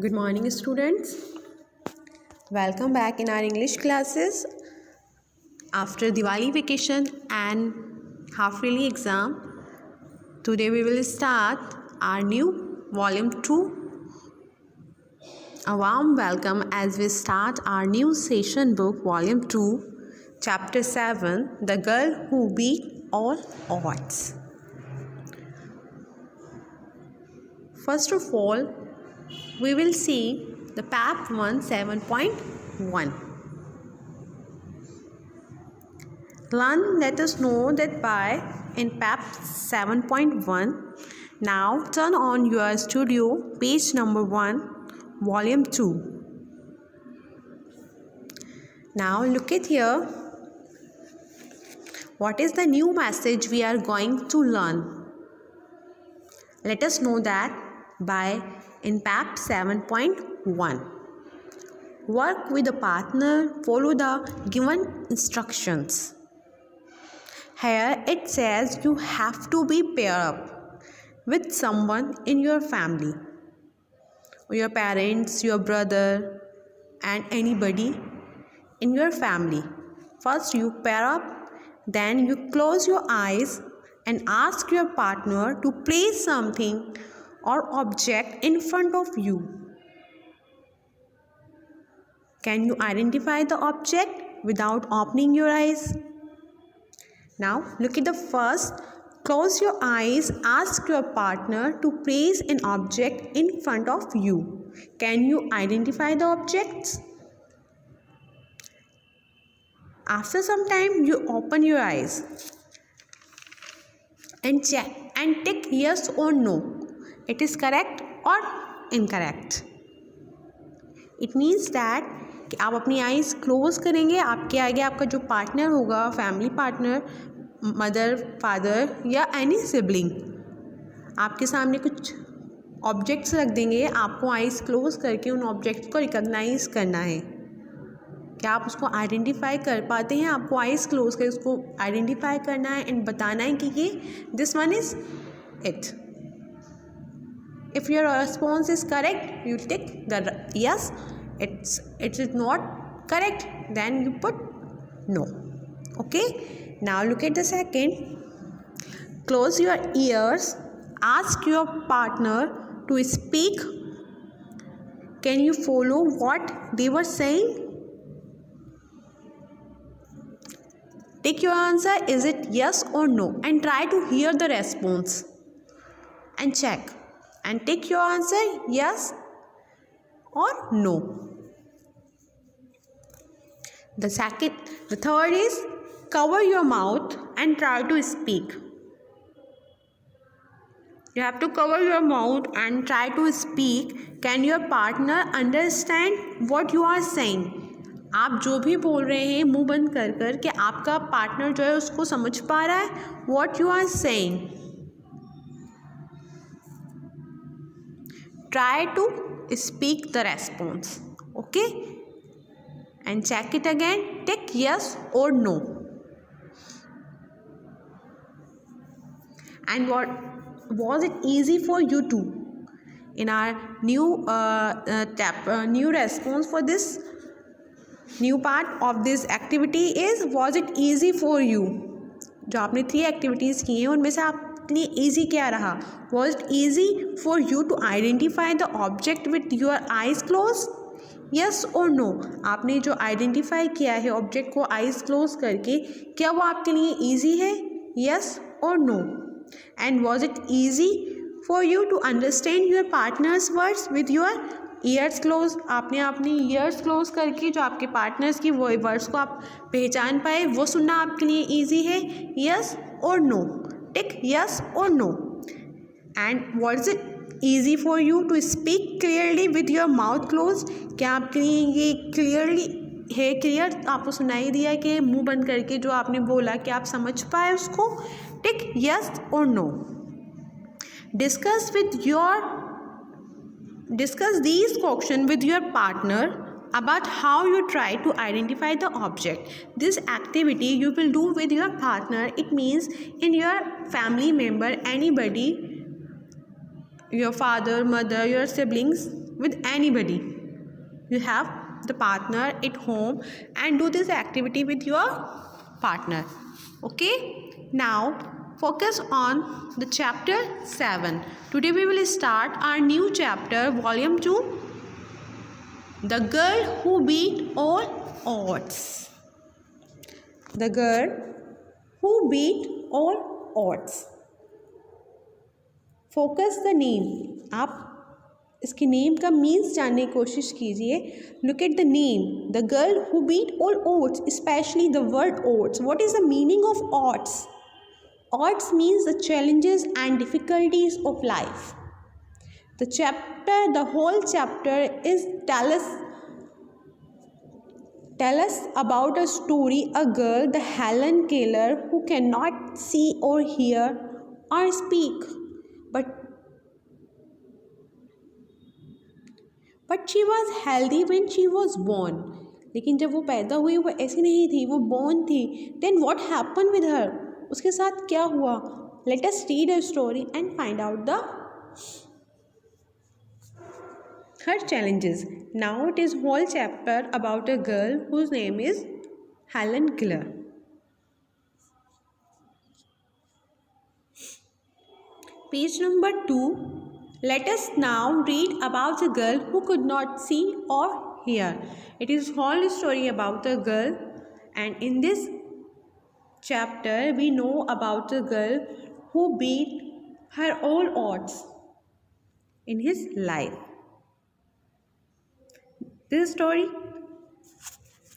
Good morning, students. Welcome back in our English classes. After Diwali vacation and half-yearly exam, today we will start our new Volume 2. A warm welcome as we start our new session book, Volume 2, Chapter 7, The Girl Who Beat All Odds. First of all, we will see the PAP 1 7.1. Let us know that by in PAP 7.1. Now turn on your studio, page number 1, volume 2. Now look at here. What is the new message we are going to learn? Let us know that by in PAP 7.1. Work with a partner, follow the given instructions. Here it says you have to be paired up with someone in your family, your parents, your brother, and anybody in your family. First you pair up, then you close your eyes and ask your partner to place something or object in front of you. Can you identify the object without opening your eyes? Now look at the first. Close your eyes, ask your partner to place an object in front of you. Can you identify the objects? After some time you open your eyes and check and tick yes or no. It is correct or incorrect. It means that कि आप अपनी eyes close करेंगे, आपके आगे आपका जो partner होगा, family partner, mother, father या एनी सिबलिंग, आपके सामने कुछ ऑब्जेक्ट्स रख देंगे, आपको आइज़ क्लोज़ करके उन ऑब्जेक्ट्स को रिकॉग्नाइज करना है. क्या आप उसको आइडेंटिफाई कर पाते हैं? आपको आइज़ क्लोज़ करके उसको आइडेंटिफाई करना है एंड बताना है कि ये this one is it. If your response is correct, you tick the yes. It is not correct, then you put no. Okay. Now look at the second. Close your ears. Ask your partner to speak. Can you follow what they were saying? Take your answer. Is it yes or no? And try to hear the response. And check. And take your answer yes or no. The third is cover your mouth and try to speak. You have to cover your mouth and try to speak. Can your partner understand what you are saying? आप जो भी बोल रहे हैं मुंह बंद कर कर कि आपका पार्टनर जो है उसको समझ पा रहा है what you are saying. Try to speak the response. Okay? And check it again. Tick yes or no. And what was it easy for you to? In our new new response for this new part of this activity is was it easy for you? जो आपने 3 activities की हैं उनमें से आपके लिए easy क्या रहा? Was it easy for you to identify the object with your eyes closed? Yes or no? आपने जो आइडेंटिफाई किया है ऑब्जेक्ट को आइज़ क्लोज करके, क्या वो आपके लिए ईजी है? Yes or no? And was it easy for you to understand your partner's words with your ears closed? आपने अपनी ears close करके जो आपके पार्टनर्स की वो वर्ड्स को आप पहचान पाए, वो सुनना आपके लिए ईजी है? Yes or no? Tick yes or no. And was it easy for you to speak clearly with your mouth closed? क्या आपके लिए ये क्लियर आपको सुनाई दिया कि मुंह बंद करके जो आपने बोला कि आप समझ पाए उसको? Tick yes or no. Discuss these questions with your partner about how you try to identify the object. This activity you will do with your partner. It means in your family member, anybody, your father, mother, your siblings, with anybody. You have the partner at home and do this activity with your partner. Okay, now focus on the chapter 7. Today we will start our new chapter, volume 2, The Girl Who Beat All Odds. The Girl Who Beat All Odds. Focus the name. आप इसके name का means जानने की कोशिश कीजिए. Look at the name, the girl who beat all odds, specially the word odds. What is the meaning of odds? Odds means the challenges and difficulties of life. The whole chapter is tell us about a story, a girl, the Helen Keller, who cannot see or hear or speak, but she was healthy when she was born. लेकिन जब वो पैदा हुई वो ऐसी नहीं थी, वो born थी. Then what happened with her? उसके साथ क्या हुआ? Let us read her story and find out her challenges. Now it is whole chapter about a girl whose name is Helen Keller. Page number 2. Let us now read about a girl who could not see or hear. It is whole story about a girl, and in this chapter we know about a girl who beat her all odds in his life. This story?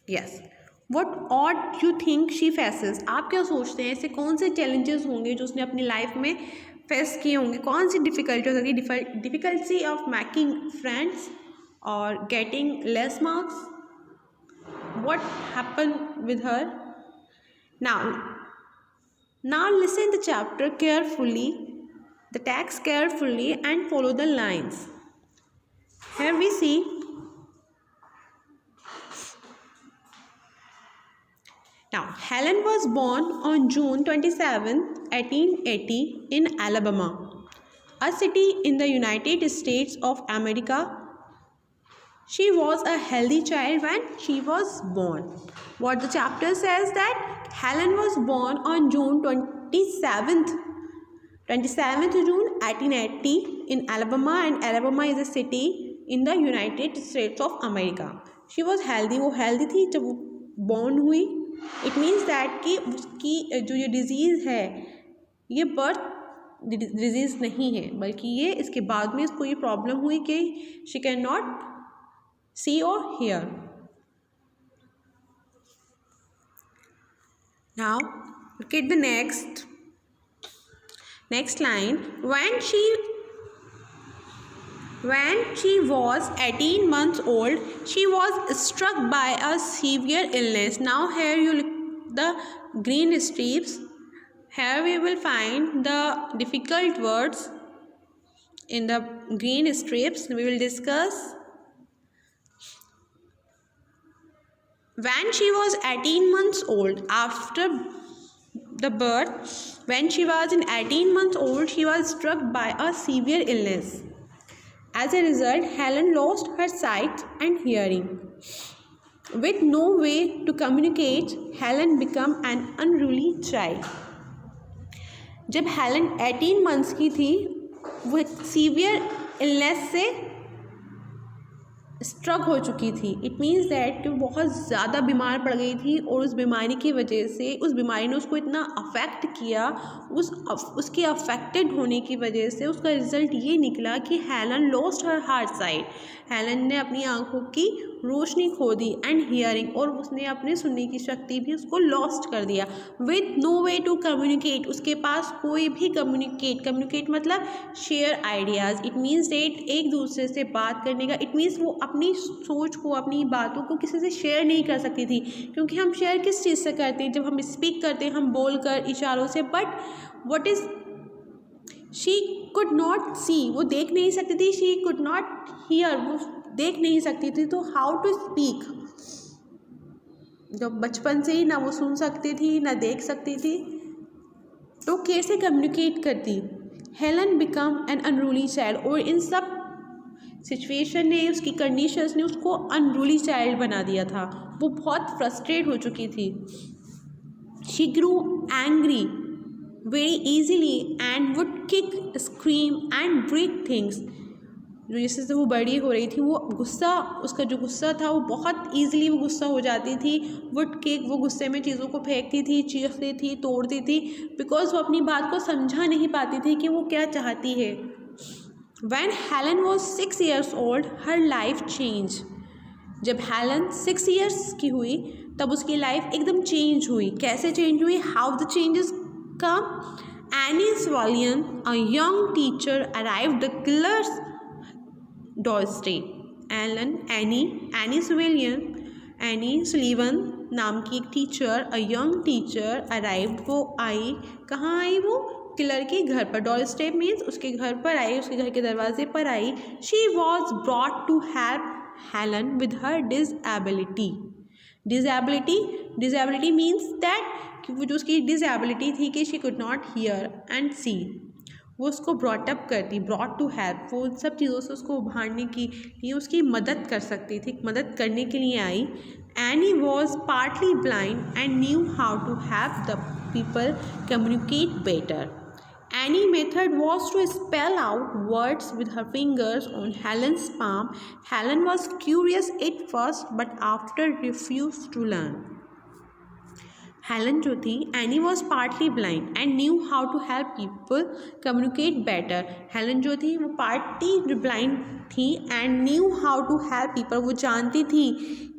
Yes. What odd you think she faces? आप क्या सोचते हैं ऐसे कौन से challenges होंगे जो उसने अपनी लाइफ में फेस किए होंगे? कौन सी डिफ़िकल्टी हो सकती है? डिफ़िकल्टी ऑफ मेकिंग फ्रेंड्स और getting less marks. What happened with her? Now listen the chapter carefully, the text carefully, and follow the lines. Here we see now Helen was born on June 27, 1880 in Alabama, a city in the United States of America. She was a healthy child when she was born. What the chapter says that Helen was born on June 27th June 1880 in Alabama, and Alabama is a city in the United States of America. She was healthy. वो healthy थी जब वो born हुई. It means that कि उसकी जो ये disease है ये birth disease नहीं है, बल्कि ये इसके बाद में इसको ये problem हुई कि she cannot see or hear. Now look at the next line. When she was 18 months old, she was struck by a severe illness. Now here you look the green strips. Here we will find the difficult words in the green strips. We will discuss. When she was 18 months old, after the birth, when she was 18 months old, she was struck by a severe illness. As a result, Helen lost her sight and hearing. With no way to communicate, Helen became an unruly child. जब Helen 18 months की थी, वो severe illness से struck हो चुकी थी. It means that कि वो बहुत ज़्यादा बीमार पड़ गई थी और उस बीमारी की वजह से उस बीमारी ने उसको इतना अफेक्ट किया, उसके अफेक्टेड होने की वजह से उसका रिज़ल्ट ये निकला कि Helen lost her heart site. Helen ने अपनी आंखों की रोशनी खो दी एंड हियरिंग, और उसने अपने सुनने की शक्ति भी उसको लॉस्ट कर दिया. With no way to communicate, उसके पास कोई भी कम्युनिकेट मतलब share ideas. It means that एक दूसरे से बात करने का. इट मीन्स वो अपनी सोच को, अपनी बातों को किसी से शेयर नहीं कर सकती थी, क्योंकि हम शेयर किस चीज़ से करते हैं? जब हम स्पीक करते हैं हम बोल कर इशारों से. But what is she could not see, वो देख नहीं सकती थी. शी कुड नॉट हियर, वो देख नहीं सकती थी. तो हाउ टू स्पीक? जब बचपन से ही ना वो सुन सकती थी ना देख सकती थी, तो कैसे कम्युनिकेट करती? Helen become an unruly child. और इन सब सिचुएशन ने, उसकी कंडीशंस ने उसको अनरूली चाइल्ड बना दिया था। वो बहुत फ्रस्ट्रेट हो चुकी थी। She grew angry very easily and would kick, scream and break things. जैसे जैसे वो बड़ी हो रही थी, वो गुस्सा, उसका जो गुस्सा था वो बहुत ईजिली वो गुस्सा हो जाती थी। वुड किक, वो गुस्से में चीज़ों को फेंकती थी, चीखती थी, तोड़ती थी, बिकॉज वो अपनी बात को समझा नहीं पाती थी कि वो क्या चाहती है। When Helen was 6 years old, her life changed. जब हेलन 6 ईयर्स की हुई तब उसकी लाइफ एकदम चेंज हुई। कैसे चेंज हुई? How the changes come? Annie Sullivan, a young teacher, arrived the Keller's doorstep. Annie Sullivan नाम की एक teacher, a young teacher, arrived, वो आई, कहाँ आई? वो किलर के घर पर। डोर स्टेप मीन्स उसके घर पर आई, उसके घर के दरवाजे पर आई। She was brought to help Helen with her disability. Disability means that कि वो जो उसकी डिसएबिलिटी थी कि she could not hear and see, वो उसको ब्रॉटअप करती, ब्रॉट टू हेल्प, वो उन सब चीज़ों से उसको उभारने की लिए उसकी मदद कर सकती थी, मदद करने के लिए आई। Annie was partly blind and knew how to help the people communicate better. Any method was to spell out words with her fingers on Helen's palm. Helen was curious at first, but after refused to learn. Helen जो थी, Annie was partly blind and knew how to help people communicate better. Helen जो थी वो partly blind थी and knew how to help people, वो जानती थी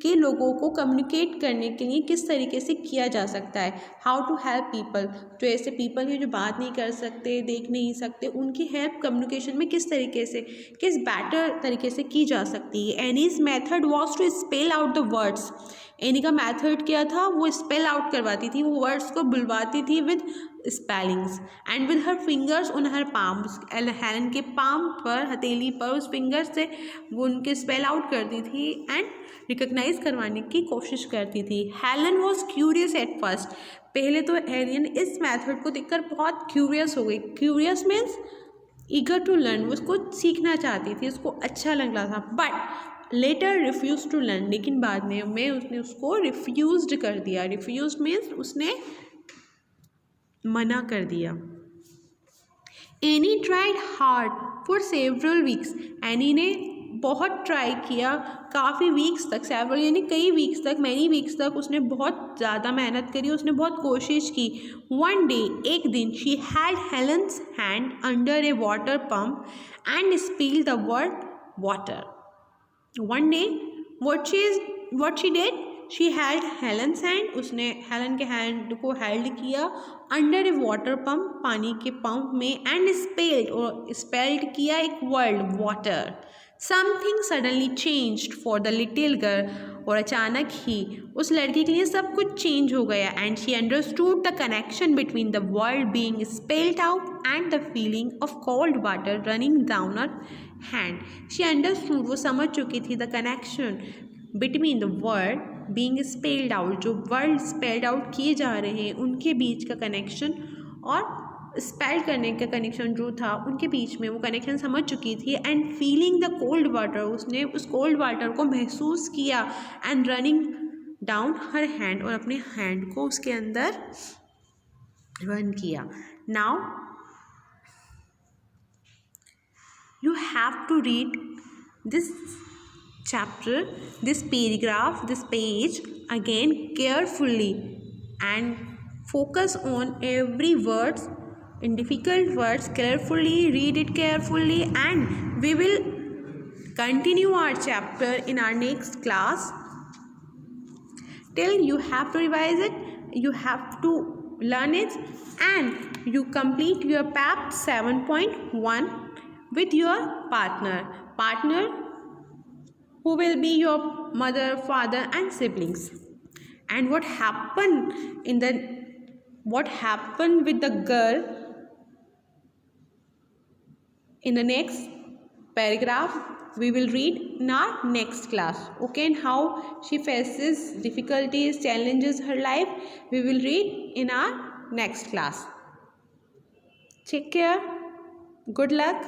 कि लोगों को कम्युनिकेट करने के लिए किस तरीके से किया जा सकता है। हाउ टू हेल्प पीपल, जो ऐसे पीपल हैं जो बात नहीं कर सकते, देख नहीं सकते, उनकी हेल्प कम्युनिकेशन में किस तरीके से, किस बेटर तरीके से की जा सकती है। Annie's method was to spell out the words. Annie का मेथड क्या था? वो स्पेल आउट करवाती थी, वो वर्ड्स को बुलवाती थी with spellings and with her fingers on her palm. Helen के पाम पर, हथेली पर, उस फिंगर से वो उनके स्पेल आउट करती थी एंड रिकग्नाइज करवाने की कोशिश करती थी। Helen was curious at first. पहले तो हेलन इस मेथड को देखकर बहुत क्यूरियस हो गई। Curious means eager to learn, वो उसको सीखना चाहती थी, उसको अच्छा लग रहा था। But later refuse to learn, लेकिन बाद में उसने उसको रिफ्यूज कर दिया। रिफ्यूज मीन्स उसने मना कर दिया। Any tried hard for several weeks. Any ने बहुत ट्राई किया, काफ़ी वीक्स तक, सेवरल यानी कई वीक्स तक, मैनी वीक्स तक उसने बहुत ज़्यादा मेहनत करी, उसने बहुत कोशिश की। वन डे, एक दिन, she had Helen's hand under a water pump and spelled the word water. One day, what she did, she held Helen's hand. उसने हेलन के हैंड को हेल्ड किया अंडर ए वाटर पम्प, पानी के pump में, and spelled किया एक word water. Something suddenly changed for the little girl. और अचानक ही उस लड़की के लिए सब कुछ चेंज हो गया. And she understood the connection between the word being spelled out and the feeling of cold water running down her hand. She understood, वो समझ चुकी थी, the connection between the word being spelled out, जो word spelled out किए जा रहे हैं उनके बीच का कनेक्शन, और स्पेल करने का कनेक्शन जो था उनके बीच में, वो कनेक्शन समझ चुकी थी. And feeling the cold water, उसने उस कोल्ड वाटर को महसूस किया. And running down her hand, और अपने हैंड को उसके अंदर रन किया. Now you have to read this chapter, this paragraph, this page again carefully and focus on every words, in difficult words carefully, read it carefully, and we will continue our chapter in our next class. Till you have to revise it, you have to learn it, and you complete your PAP 7.1 with your partner who will be your mother, father, and siblings. And what happened with the girl in the next paragraph we will read in our next class. Okay, and how she faces difficulties, challenges her life, we will read in our next class. Take care. Good luck.